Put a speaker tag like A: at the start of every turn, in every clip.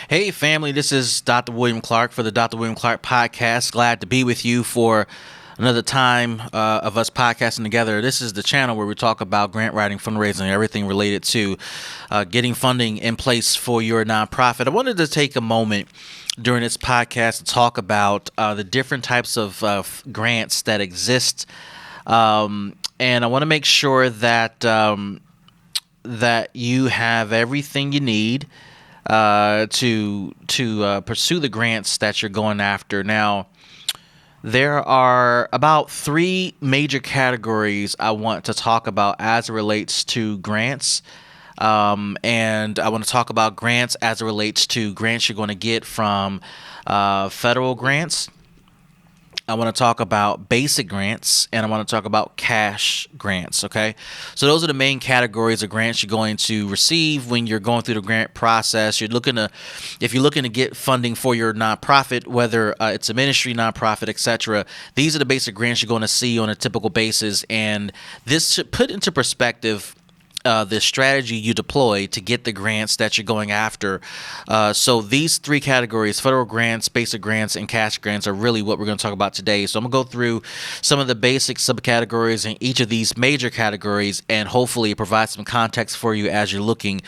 A: Hey, family, this is Dr. William Clark for the Dr. William Clark podcast. Glad to be with you for another time of us podcasting together. This is the channel where we talk about grant writing, fundraising, and everything related to getting funding in place for your nonprofit. I wanted to take a moment during this podcast to talk about the different types of grants that exist. And I want to make sure that you have everything you need to pursue the grants that you're going after. Now, there are about three major categories I want to talk about as it relates to grants. And I want to talk about grants as it relates to grants you're going to get from federal grants. I want to talk about basic grants, and I want to talk about cash grants, okay? So those are the main categories of grants you're going to receive when you're going through the grant process. If you're looking to get funding for your nonprofit, whether it's a ministry, nonprofit, etc., these are the basic grants you're going to see on a typical basis, and this should put into perspective the strategy you deploy to get the grants that you're going after. So these three categories, federal grants, basic grants, and cash grants, are really what we're going to talk about today. So I'm going to go through some of the basic subcategories in each of these major categories and hopefully provide some context for you as you're looking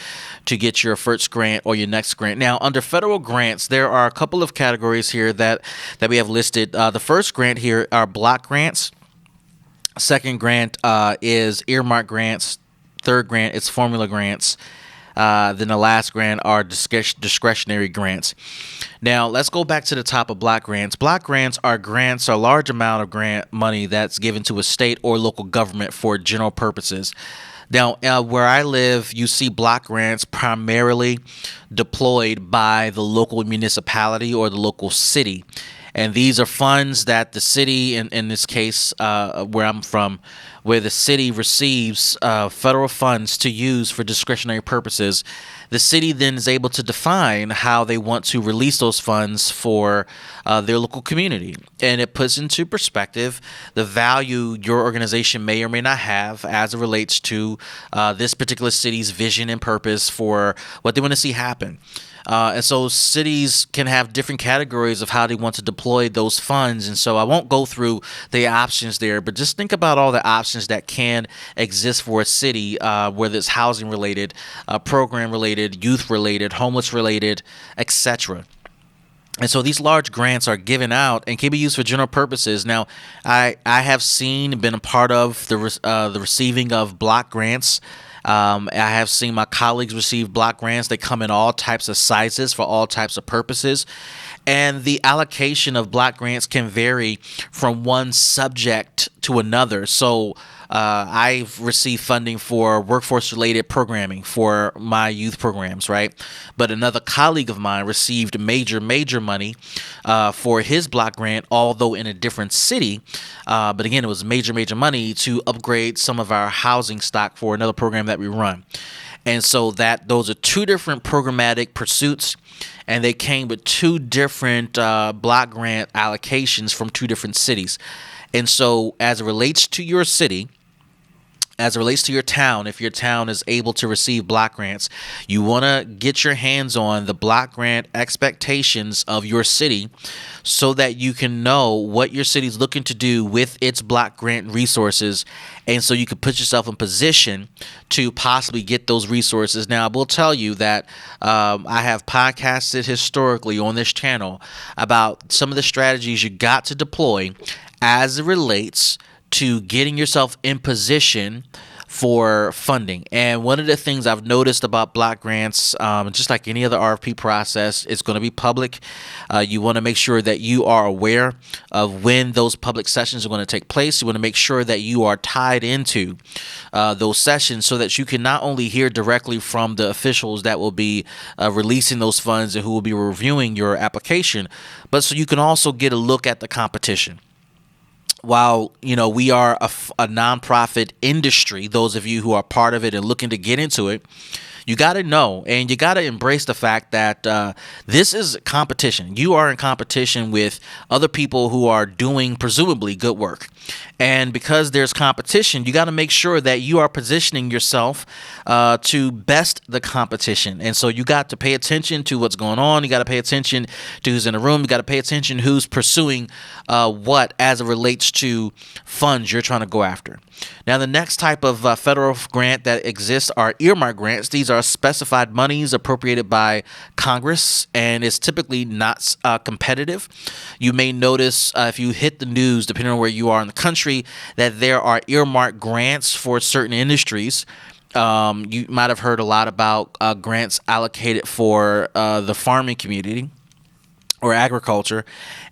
A: to get your first grant or your next grant. Now, under federal grants, there are a couple of categories here that we have listed. The first grant here are block grants. Second grant is earmark grants. Third grant is formula grants. Then the last grant are discretionary grants. Now, let's go back to the top of block grants. Block grants are a large amount of grant money that's given to a state or local government for general purposes. Now, where I live, you see block grants primarily deployed by the local municipality or the local city. And these are funds that the city, in this case, where I'm from, where the city receives federal funds to use for discretionary purposes. The city then is able to define how they want to release those funds for their local community. And it puts into perspective the value your organization may or may not have as it relates to this particular city's vision and purpose for what they want to see happen. And so cities can have different categories of how they want to deploy those funds. And so I won't go through the options there, but just think about all the options that can exist for a city, whether it's housing related, program related, youth related, homeless related, etc. And so these large grants are given out and can be used for general purposes. Now, I have been a part of the receiving of block grants. I have seen my colleagues receive block grants. They come in all types of sizes for all types of purposes. And the allocation of block grants can vary from one subject to another. So I've received funding for workforce-related programming for my youth programs, right? But another colleague of mine received major money for his block grant, although in a different city. But again, it was major money to upgrade some of our housing stock for another program that we run. And so those are two different programmatic pursuits, and they came with two different block grant allocations from two different cities. And so as it relates to your city, as it relates to your town, if your town is able to receive block grants, you want to get your hands on the block grant expectations of your city so that you can know what your city is looking to do with its block grant resources, and so you can put yourself in position to possibly get those resources. Now, I will tell you that I have podcasted historically on this channel about some of the strategies you got to deploy as it relates to getting yourself in position for funding. And one of the things I've noticed about block grants, just like any other RFP process, it's going to be public. You want to make sure that you are aware of when those public sessions are going to take place. You want to make sure that you are tied into those sessions so that you can not only hear directly from the officials that will be releasing those funds and who will be reviewing your application, but so you can also get a look at the competition. While, we are a nonprofit industry, those of you who are part of it and looking to get into it, You got to know, and you got to embrace the fact that this is competition. You are in competition with other people who are doing presumably good work. And because there's competition, you got to make sure that you are positioning yourself to best the competition. And so you got to pay attention to what's going on. You got to pay attention to who's in the room. You got to pay attention who's pursuing what as it relates to funds you're trying to go after. Now, the next type of federal grant that exists are earmark grants. These are specified monies appropriated by Congress, and it's typically not competitive. You may notice if you hit the news, depending on where you are in the country, that there are earmark grants for certain industries. You might have heard a lot about grants allocated for the farming community or agriculture,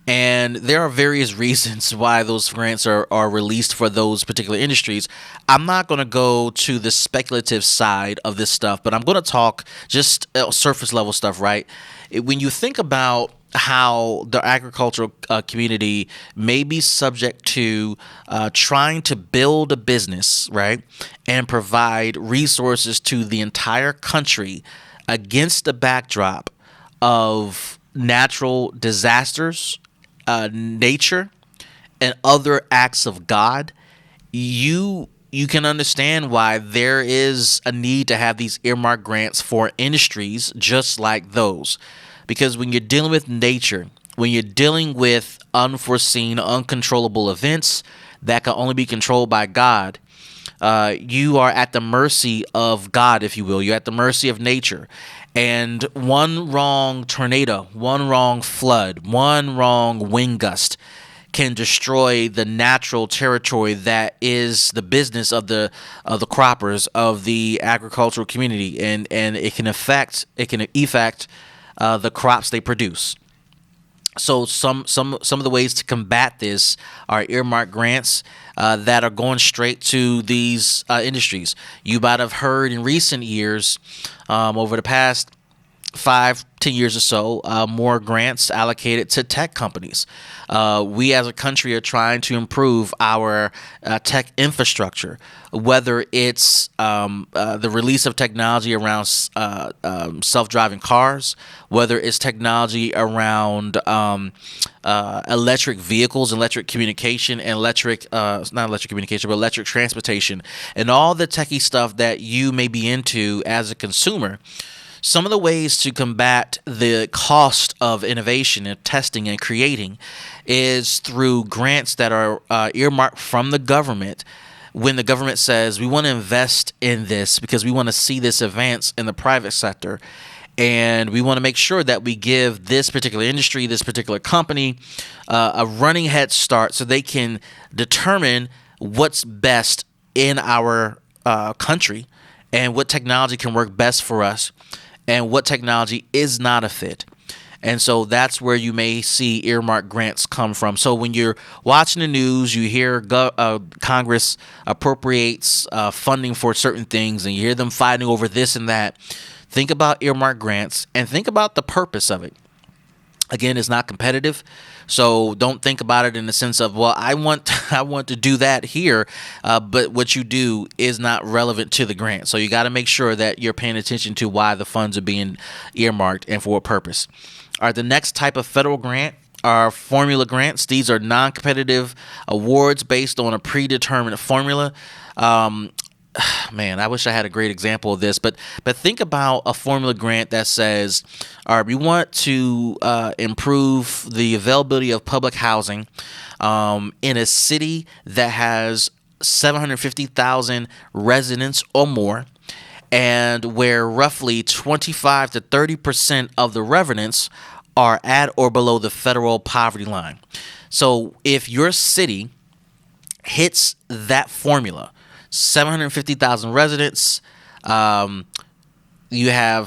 A: and there are various reasons why those grants are released for those particular industries. I'm not going to go to the speculative side of this stuff, but I'm going to talk just surface level stuff, right? When you think about how the agricultural community may be subject to trying to build a business, right, and provide resources to the entire country against the backdrop of natural disasters, nature, and other acts of God, you can understand why there is a need to have these earmark grants for industries just like those. Because when you're dealing with nature, when you're dealing with unforeseen, uncontrollable events that can only be controlled by God, you are at the mercy of God, if you will. You're at the mercy of nature. And one wrong tornado, one wrong flood, one wrong wind gust can destroy the natural territory that is the business of the croppers, of the agricultural community, and it can affect the crops they produce. So some of the ways to combat this are earmark grants that are going straight to these industries. You might have heard in recent years, over the past 5-10 years or so, more grants allocated to tech companies. We as a country are trying to improve our tech infrastructure, whether it's the release of technology around self-driving cars, whether it's technology around electric vehicles, electric communication, and electric transportation, and all the techie stuff that you may be into as a consumer. Some of the ways to combat the cost of innovation and testing and creating is through grants that are earmarked from the government. When the government says we want to invest in this because we want to see this advance in the private sector, and we want to make sure that we give this particular industry, this particular company, a running head start so they can determine what's best in our country and what technology can work best for us and what technology is not a fit. And so that's where you may see earmark grants come from. So when you're watching the news, you hear Congress appropriates funding for certain things, and you hear them fighting over this and that. Think about earmark grants and think about the purpose of it. Again, it's not competitive, so don't think about it in the sense of, well, I want to do that here, but what you do is not relevant to the grant. So you got to make sure that you're paying attention to why the funds are being earmarked and for what purpose. All right, the next type of federal grant are formula grants. These are non-competitive awards based on a predetermined formula. Man, I wish I had a great example of this, but think about a formula grant that says, all right, we want to improve the availability of public housing in a city that has 750,000 residents or more, and where roughly 25 to 30% of the residents are at or below the federal poverty line. So if your city hits that formula, 750,000 residents, you have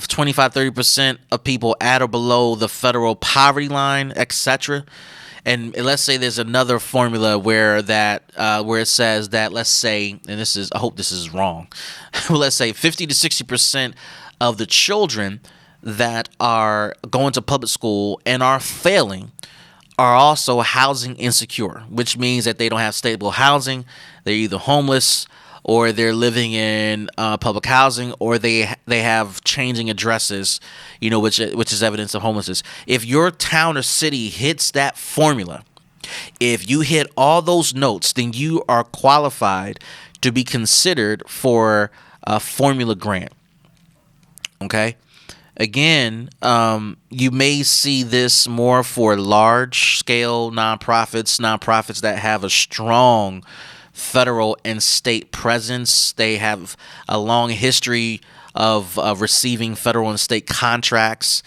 A: 25-30% of people at or below the federal poverty line, etc. And let's say there's another formula where it says that, let's say, and I hope this is wrong, let's say 50 to 60% of the children that are going to public school and are failing are also housing insecure, which means that they don't have stable housing. They're either homeless or they're living in public housing, or they have changing addresses, which is evidence of homelessness. If your town or city hits that formula, if you hit all those notes, then you are qualified to be considered for a formula grant. Okay. Again, you may see this more for large scale nonprofits that have a strong federal and state presence. They have a long history of receiving federal and state contracts.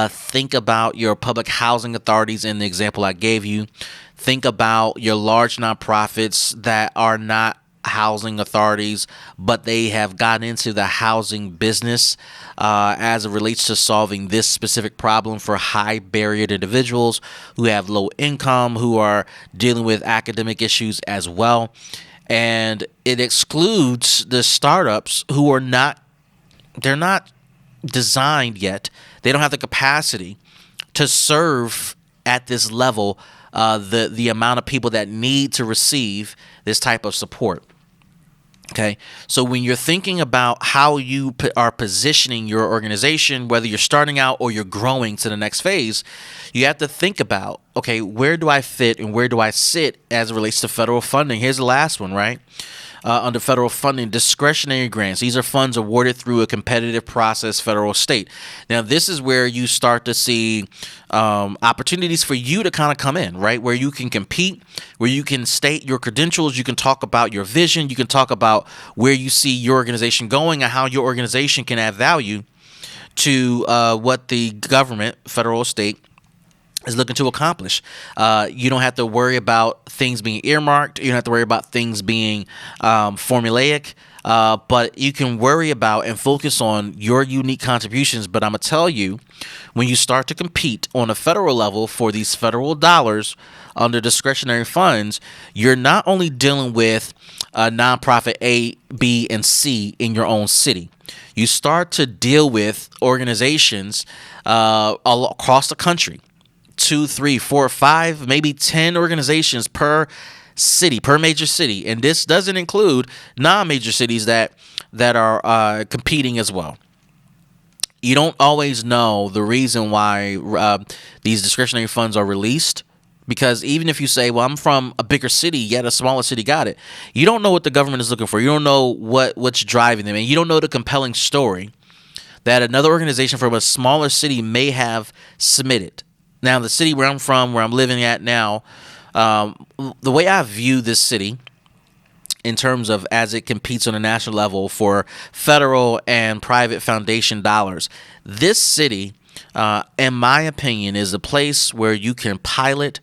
A: Think about your public housing authorities in the example I gave you. Think about your large nonprofits that are not housing authorities, but they have gotten into the housing business as it relates to solving this specific problem for high barriered individuals who have low income, who are dealing with academic issues as well. And it excludes the startups who they're not designed yet. They don't have the capacity to serve at this level the amount of people that need to receive this type of support. Okay, so when you're thinking about how you are positioning your organization, whether you're starting out or you're growing to the next phase, you have to think about, okay, where do I fit and where do I sit as it relates to federal funding? Here's the last one, right? Under federal funding, discretionary grants. These are funds awarded through a competitive process, federal, state. Now, this is where you start to see opportunities for you to kind of come in, right? Where you can compete, where you can state your credentials, you can talk about your vision, you can talk about where you see your organization going and how your organization can add value to what the government, federal, state, is looking to accomplish. You don't have to worry about things being earmarked. You don't have to worry about things being formulaic. But you can worry about and focus on your unique contributions. But I'm going to tell you, when you start to compete on a federal level for these federal dollars under discretionary funds, you're not only dealing with nonprofit A, B, and C in your own city. You start to deal with organizations all across the country. 2, 3, 4, 5, maybe 10 organizations per city, per major city, and this doesn't include non-major cities that are competing as well. You don't always know the reason why these discretionary funds are released, because even if you say, well, I'm from a bigger city, yet a smaller city got it, you don't know what the government is looking for. You don't know what's driving them, and you don't know the compelling story that another organization from a smaller city may have submitted. Now, the city where I'm from, where I'm living at now, the way I view this city in terms of as it competes on a national level for federal and private foundation dollars, this city, in my opinion, is a place where you can pilot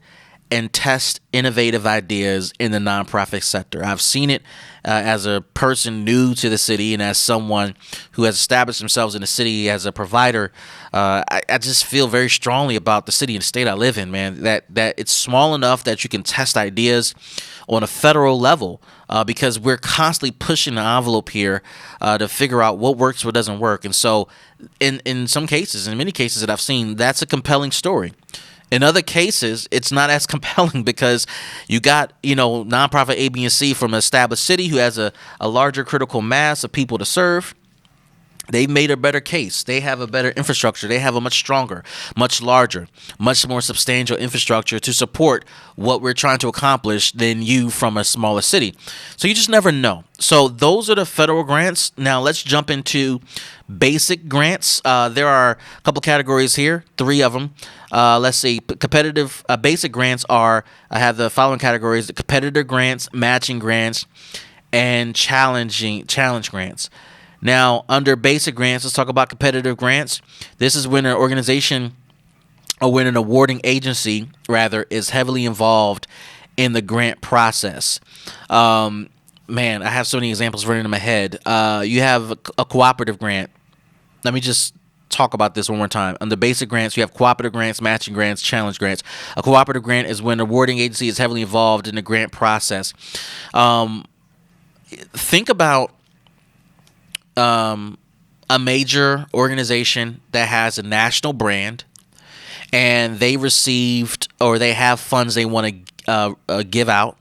A: and test innovative ideas in the nonprofit sector. I've seen it as a person new to the city and as someone who has established themselves in the city as a provider. I just feel very strongly about the city and state I live in, man, that it's small enough that you can test ideas on a federal level because we're constantly pushing the envelope here to figure out what works, what doesn't work. And so in some cases, in many cases that I've seen, that's a compelling story. In other cases, it's not as compelling because you got, nonprofit A, B, and C from an established city who has a larger critical mass of people to serve. They've made a better case. They have a better infrastructure. They have a much stronger, much larger, much more substantial infrastructure to support what we're trying to accomplish than you from a smaller city. So you just never know. So those are the federal grants. Now let's jump into basic grants. There are a couple categories here, 3 of them. Let's see. Competitive basic grants I have the following categories: the competitor grants, matching grants, and challenge grants. Now, under basic grants, let's talk about competitive grants. This is when an organization or when an awarding agency, rather, is heavily involved in the grant process. Man, I have so many examples running in my head. You have a cooperative grant. Let me just talk about this one more time. Under basic grants, you have cooperative grants, matching grants, challenge grants. A cooperative grant is when an awarding agency is heavily involved in the grant process. Think about a major organization that has a national brand and they received or they have funds they want to give out.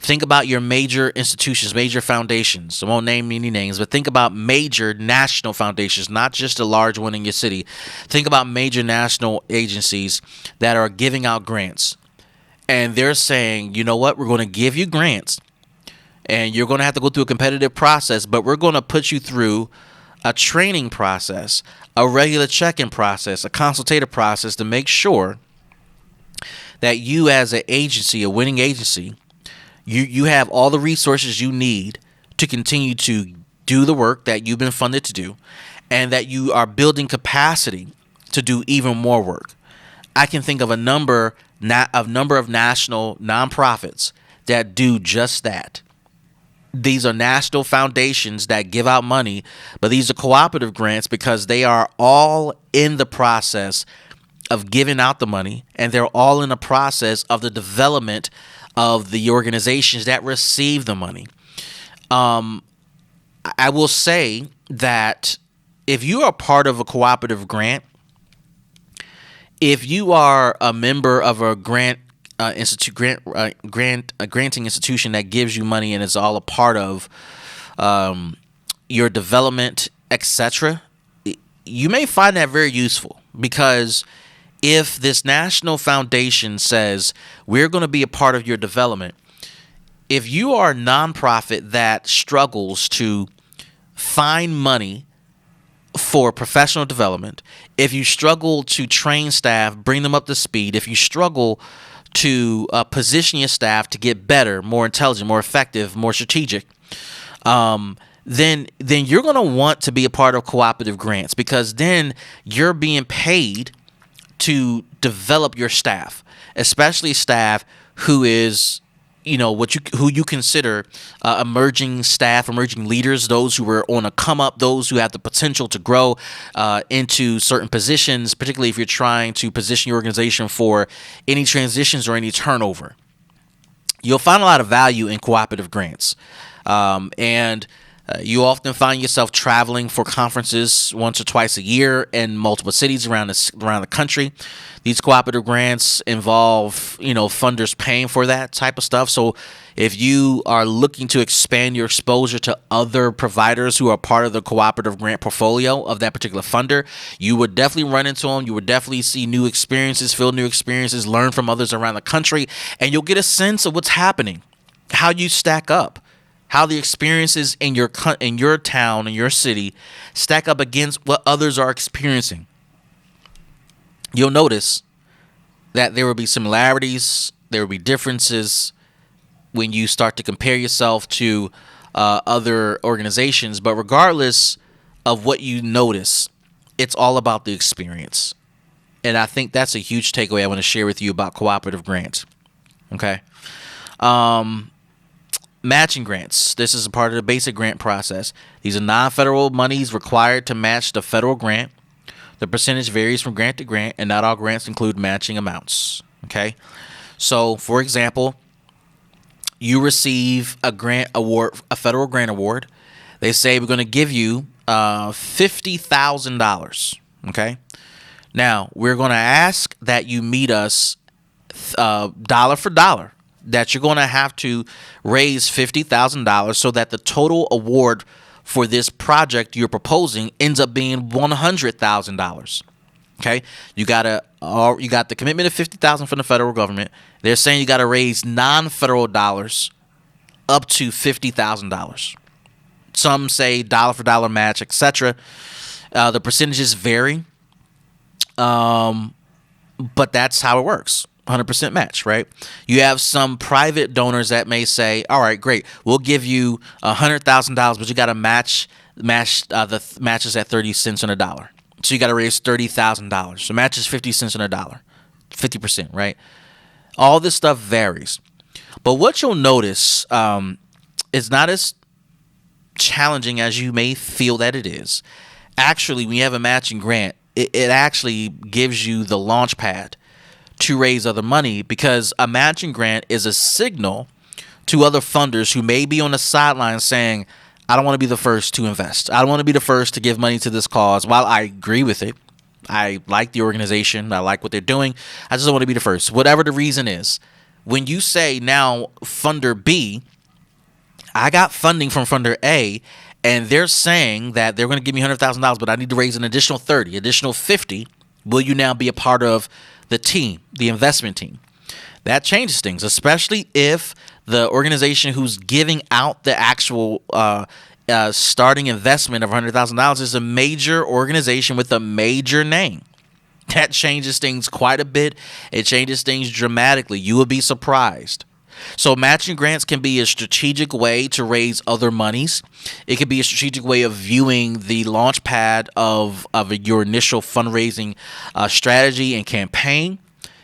A: Think about your major institutions, major foundations. I won't name any names, but think about major national foundations, not just a large one in your city. Think about major national agencies that are giving out grants. And they're saying, you know what, we're going to give you grants and you're going to have to go through a competitive process, but we're going to put you through a training process, a regular check-in process, a consultative process to make sure that you as an agency, a winning agency, you have all the resources you need to continue to do the work that you've been funded to do, and that you are building capacity to do even more work. I can think of a number of national nonprofits that do just that. These are national foundations that give out money, but these are cooperative grants because they are all in the process of giving out the money, and they're all in the process of the development of the organizations that receive the money. I will say that if you are part of a cooperative grant, if you are a member of a granting institution that gives you money and is all a part of your development, etc., you may find that very useful, because if this national foundation says we're going to be a part of your development, if you are a nonprofit that struggles to find money for professional development, if you struggle to train staff, bring them up to speed, if you struggle to position your staff to get better, more intelligent, more effective, more strategic, then you're going to want to be a part of cooperative grants, because then you're being paid to develop your staff, especially staff who is, who you consider emerging staff, emerging leaders, those who are on a come up, those who have the potential to grow into certain positions, particularly if you're trying to position your organization for any transitions or any turnover. You'll find a lot of value in cooperative grants. And you often find yourself traveling for conferences once or twice a year in multiple cities around the country. These cooperative grants involve, funders paying for that type of stuff. So if you are looking to expand your exposure to other providers who are part of the cooperative grant portfolio of that particular funder, you would definitely run into them. You would definitely see new experiences, feel new experiences, learn from others around the country, and you'll get a sense of what's happening, how you stack up, how the experiences in your town, in your city, stack up against what others are experiencing. You'll notice that there will be similarities, there will be differences when you start to compare yourself to other organizations. But regardless of what you notice, it's all about the experience. And I think that's a huge takeaway I want to share with you about cooperative grants. Okay. Matching grants. This is a part of the basic grant process. These are non-federal monies required to match the federal grant. The percentage varies from grant to grant, and not all grants include matching amounts. Okay? So, for example, you receive a grant award, a federal grant award. They say we're going to give you $50,000. Okay? Now, we're going to ask that you meet us dollar for dollar, that you're going to have to raise $50,000 so that the total award for this project you're proposing ends up being $100,000. Okay, you got the commitment of $50,000 from the federal government. They're saying you got to raise non-federal dollars up to $50,000. Some say dollar for dollar match, etc. The percentages vary, but that's how it works. 100% match, right? You have some private donors that may say, all right, great, we'll give you $100,000, but you got to match the matches at 30 cents on a dollar. So you got to raise $30,000. So match is 50 cents on a dollar, 50%, right? All this stuff varies. But what you'll notice is not as challenging as you may feel that it is. Actually, when you have a matching grant, it actually gives you the launch pad to raise other money, because a matching grant is a signal to other funders who may be on the sidelines saying, I don't want to be the first to invest. I don't want to be the first to give money to this cause. While I agree with it, I like the organization, I like what they're doing, I just don't want to be the first. Whatever the reason is, When you say now funder B, I got funding from funder A, and they're saying that they're going to give me $100,000, but I need to raise an additional 30, additional 50. Will you now be a part of the team, the investment team? That changes things, especially if the organization who's giving out the actual starting investment of $100,000 is a major organization with a major name. That changes things quite a bit. It changes things dramatically. You will be surprised. So matching grants can be a strategic way to raise other monies. It can be a strategic way of viewing the launch pad of your initial fundraising strategy and campaign.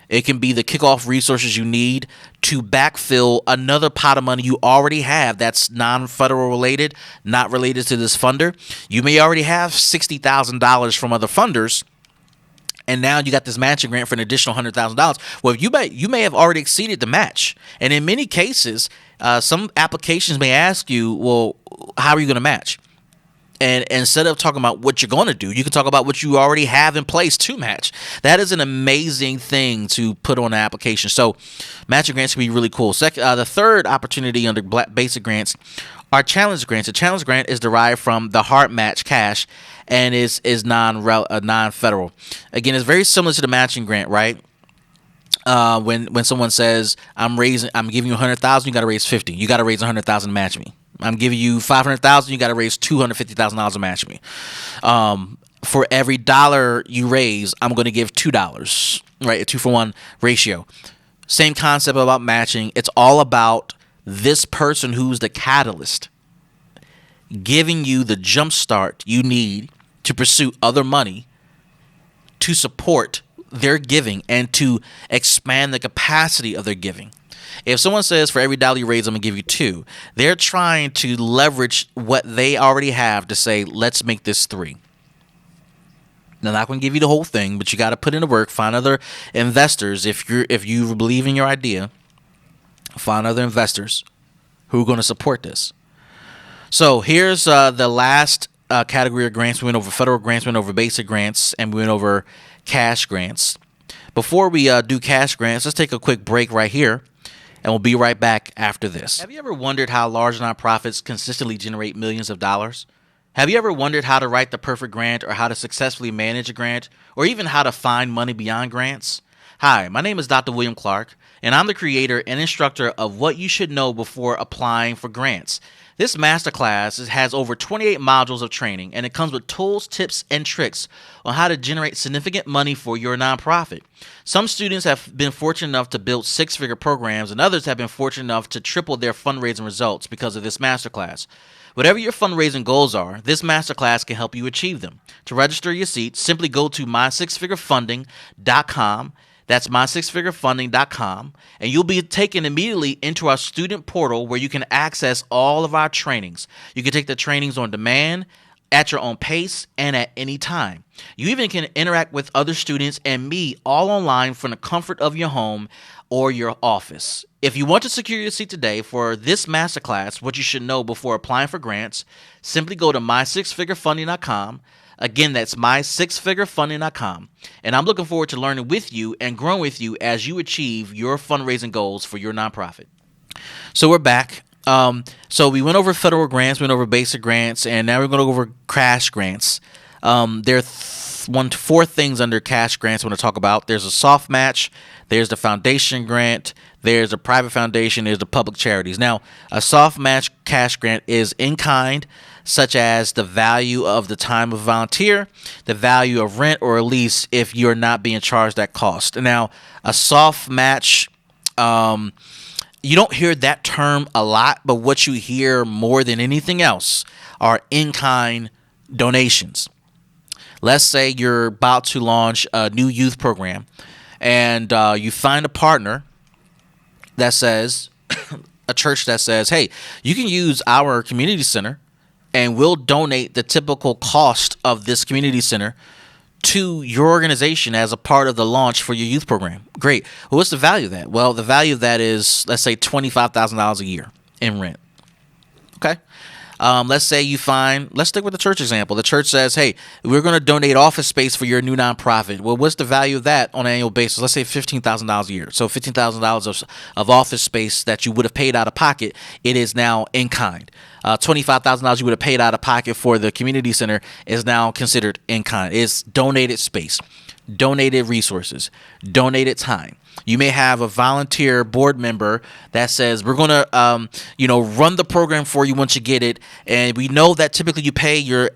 A: It can be the kickoff resources you need to backfill another pot of money you already have that's non-federal related, not related to this funder. You may already have $60,000 from other funders, and now you got this matching grant for an additional $100,000. Well, you may have already exceeded the match. And in many cases, some applications may ask you, well, how are you going to match? And instead of talking about what you're going to do, you can talk about what you already have in place to match. That is an amazing thing to put on an application. So matching grants can be really cool. The third opportunity under basic grants are challenge grants. A challenge grant is derived from the Heart Match Cash and is non-federal. Again, it's very similar to the matching grant, right? When someone says, I'm giving you $100,000, you got to raise 50. You got to raise $100,000 to match me. I'm giving you $500,000. You got to raise $250,000 to match me. For every dollar you raise, I'm going to give $2. Right, a 2-for-1 ratio. Same concept about matching. It's all about this person who's the catalyst, giving you the jump start you need to pursue other money to support their giving and to expand the capacity of their giving. If someone says for every dollar you raise, I'm going to give you $2, they're trying to leverage what they already have to say, let's make this $3. They're not going to give you the whole thing, but you got to put in the work, find other investors. If you believe in your idea, find other investors who are going to support this. So here's the last category of grants. We went over federal grants, we went over basic grants, and we went over cash grants. Before we do cash grants, let's take a quick break right here. And we'll be right back after this. Have you ever wondered how large nonprofits consistently generate millions of dollars? Have you ever wondered how to write the perfect grant or how to successfully manage a grant or even how to find money beyond grants? Hi, my name is Dr. William Clark, and I'm the creator and instructor of What You Should Know Before Applying for Grants. This masterclass has over 28 modules of training, and it comes with tools, tips, and tricks on how to generate significant money for your nonprofit. Some students have been fortunate enough to build six-figure programs, and others have been fortunate enough to triple their fundraising results because of this masterclass. Whatever your fundraising goals are, this masterclass can help you achieve them. To register your seat, simply go to mysixfigurefunding.com. That's mysixfigurefunding.com, and you'll be taken immediately into our student portal where you can access all of our trainings. You can take the trainings on demand, at your own pace, and at any time. You even can interact with other students and me all online from the comfort of your home or your office. If you want to secure your seat today for this masterclass, what you should know before applying for grants, simply go to mysixfigurefunding.com. Again, that's mysixfigurefunding.com. And I'm looking forward to learning with you and growing with you as you achieve your fundraising goals for your nonprofit. So we're back. So we went over federal grants, went over basic grants, and now we're going to go over cash grants. There are four things under cash grants I want to talk about. There's a soft match, there's the foundation grant, there's a private foundation, there's the public charities. Now, a soft match cash grant is in kind, such as the value of the time of volunteer, the value of rent or a lease if you're not being charged that cost. Now, a soft match, you don't hear that term a lot, but what you hear more than anything else are in-kind donations. Let's say you're about to launch a new youth program, and you find a partner that says, a church that says, hey, you can use our community center, and we'll donate the typical cost of this community center to your organization as a part of the launch for your youth program. Great. Well, what's the value of that? Well, the value of that is, let's say, $25,000 a year in rent. Okay. Let's say you find, let's stick with the church example. The church says, hey, we're going to donate office space for your new nonprofit. Well, what's the value of that on an annual basis? Let's say $15,000 a year. So $15,000 of office space that you would have paid out of pocket, it is now in kind. $25,000 you would have paid out of pocket for the community center is now considered in kind. It's donated space, donated resources, donated time. You may have a volunteer board member that says, we're going to, run the program for you once you get it. And we know that typically you pay your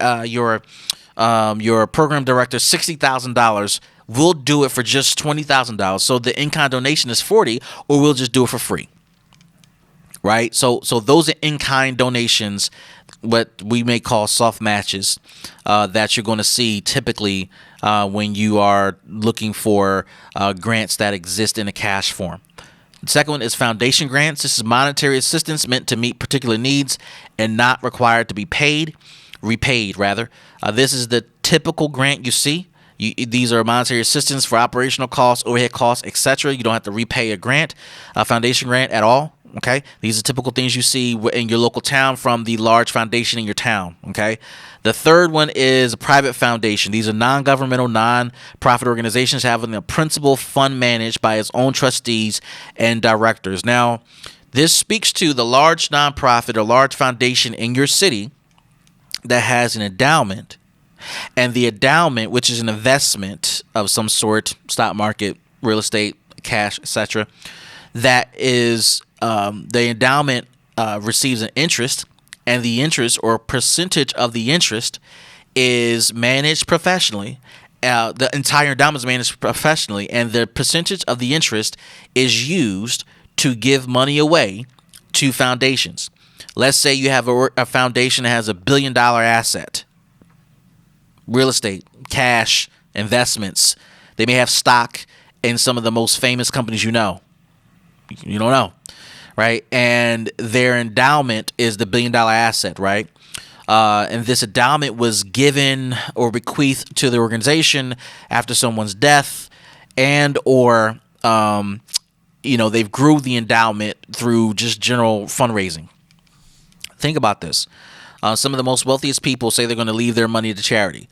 A: program director $60,000. We'll do it for just $20,000. So the in-kind donation is $40,000, or we'll just do it for free. Right. So those are in-kind donations, what we may call soft matches, that you're going to see typically when you are looking for grants that exist in a cash form. The second one is foundation grants. This is monetary assistance meant to meet particular needs and not required to be repaid rather. This is the typical grant you see. These are monetary assistance for operational costs, overhead costs, etc. You don't have to repay a foundation grant at all. Okay, these are typical things you see in your local town from the large foundation in your town. Okay, the third one is a private foundation. These are non-governmental, non-profit organizations having a principal fund managed by its own trustees and directors. Now, this speaks to the large nonprofit or large foundation in your city that has an endowment, and the endowment, which is an investment of some sort, stock market, real estate, cash, etc., that is the endowment receives an interest, and the interest or percentage of the interest is managed professionally. The entire endowment is managed professionally, and the percentage of the interest is used to give money away to foundations. Let's say you have a foundation that has $1 billion asset, real estate, cash, investments. They may have stock in some of the most famous companies you know. You don't know, right? And their endowment is the $1 billion asset, right? And this endowment was given or bequeathed to the organization after someone's death, and or they've grew the endowment through just general fundraising. Think about this. Some of the most wealthiest people say they're going to leave their money to charity.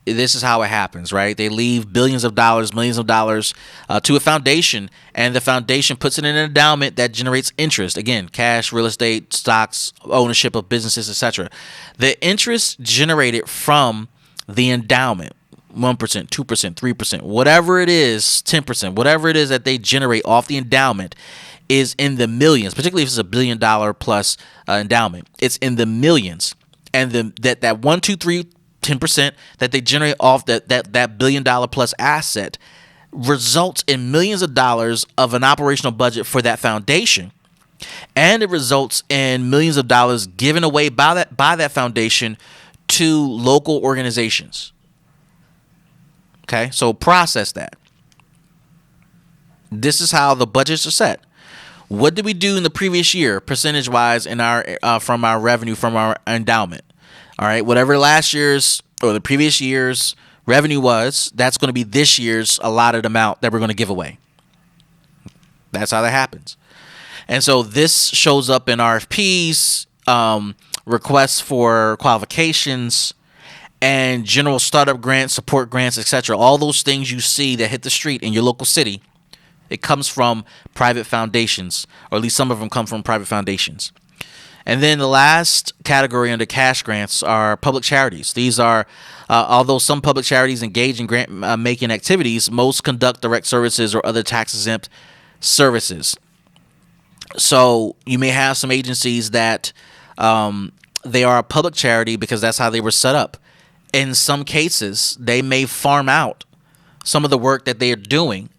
A: This is how it happens, right? They leave billions of dollars, millions of dollars to a foundation, and the foundation puts it in an endowment that generates interest. Again, cash, real estate, stocks, ownership of businesses, etc. The interest generated from the endowment, 1%, 2%, 3%, whatever it is, 10%, whatever it is that they generate off the endowment is in the millions, particularly if it's $1 billion plus endowment. It's in the millions. And that 1, 2, 3, 10% that they generate off that $1 billion plus asset results in millions of dollars of an operational budget for that foundation, and it results in millions of dollars given away by that foundation to local organizations. Okay, so process that. This is how the budgets are set. What did we do in the previous year, percentage wise, in our from our revenue from our endowment? All right, whatever last year's or the previous year's revenue was, that's going to be this year's allotted amount that we're going to give away. That's how that happens. And so this shows up in RFPs, requests for qualifications, and general startup grants, support grants, etc. All those things you see that hit the street in your local city, it comes from private foundations, or at least some of them come from private foundations. And then the last category under cash grants are public charities. These are, although some public charities engage in grant making activities, most conduct direct services or other tax exempt services. So you may have some agencies that they are a public charity because that's how they were set up. In some cases, they may farm out some of the work that they are doing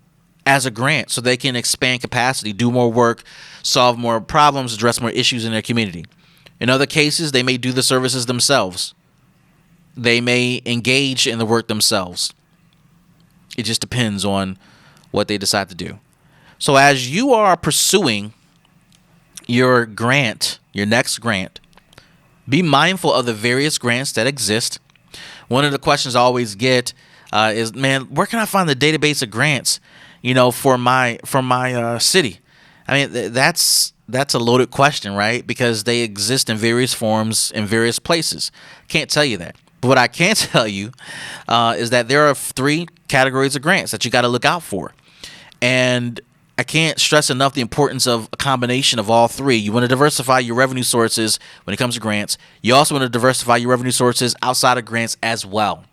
A: as a grant so they can expand capacity, do more work, solve more problems, address more issues in their community. In other cases, they may do the services themselves. They may engage in the work themselves. It just depends on what they decide to do. So as you are pursuing your grant, your next grant, be mindful of the various grants that exist. One of the questions I always get is, man, where can I find the database of grants, for my city? I mean, that's That's a loaded question, right? Because they exist in various forms in various places. Can't tell you that. But what I can tell you is that there are three categories of grants that you got to look out for. And I can't stress enough the importance of a combination of all three. You want to diversify your revenue sources when it comes to grants. You also want to diversify your revenue sources outside of grants as well.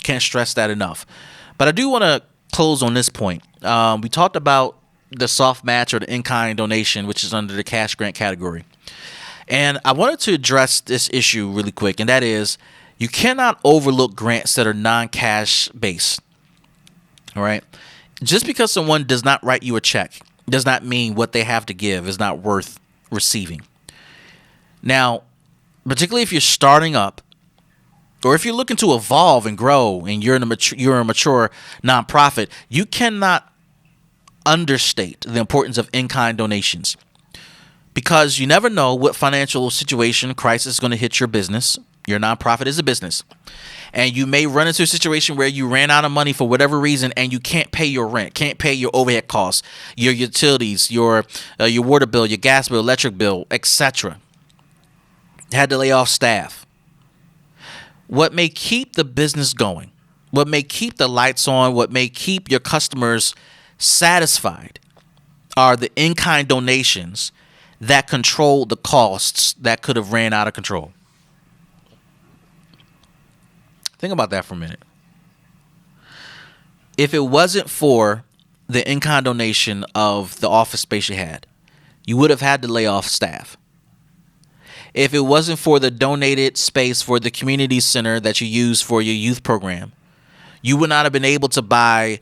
A: Can't stress that enough. But I do want to close on this point. We talked about the soft match or the in-kind donation, which is under the cash grant category. And I wanted to address this issue really quick, and that is you cannot overlook grants that are non-cash based. All right? Just because someone does not write you a check does not mean what they have to give is not worth receiving. Now, particularly if you're starting up or if you're looking to evolve and grow and you're a mature nonprofit, you cannot understate the importance of in-kind donations because you never know what financial situation crisis is going to hit your business. Your nonprofit is a business. And you may run into a situation where you ran out of money for whatever reason and you can't pay your rent, can't pay your overhead costs, your utilities, your water bill, your gas bill, electric bill, etc. Had to lay off staff. What may keep the business going, what may keep the lights on, what may keep your customers satisfied are the in-kind donations that control the costs that could have ran out of control. Think about that for a minute. If it wasn't for the in-kind donation of the office space you had, you would have had to lay off staff. If it wasn't for the donated space for the community center that you use for your youth program, you would not have been able to buy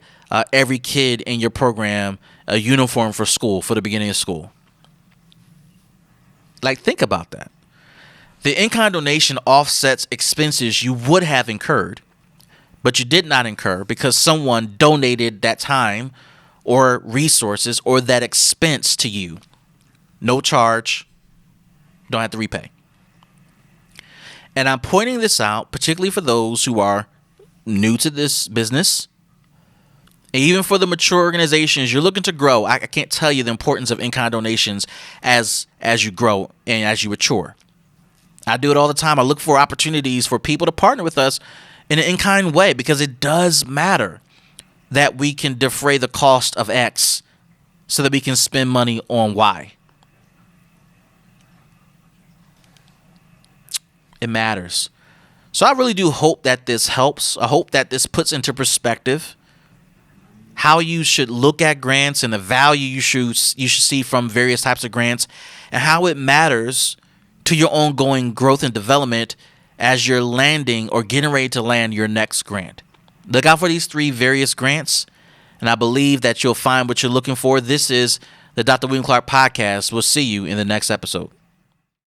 A: every kid in your program a uniform for school, for the beginning of school. Like, think about that. The in-kind donation offsets expenses you would have incurred, but you did not incur because someone donated that time or resources or that expense to you. No charge. Don't have to repay. And I'm pointing this out particularly for those who are new to this business. And even for the mature organizations, you're looking to grow. I can't tell you the importance of in-kind donations as you grow and as you mature. I do it all the time. I look for opportunities for people to partner with us in an in-kind way because it does matter that we can defray the cost of X so that we can spend money on Y. It matters. So I really do hope that this helps. I hope that this puts into perspective how you should look at grants and the value you should see from various types of grants and how it matters to your ongoing growth and development as you're landing or getting ready to land your next grant. Look out for these three various grants, and I believe that you'll find what you're looking for. This is the Dr. William Clark Podcast. We'll see you in the next episode.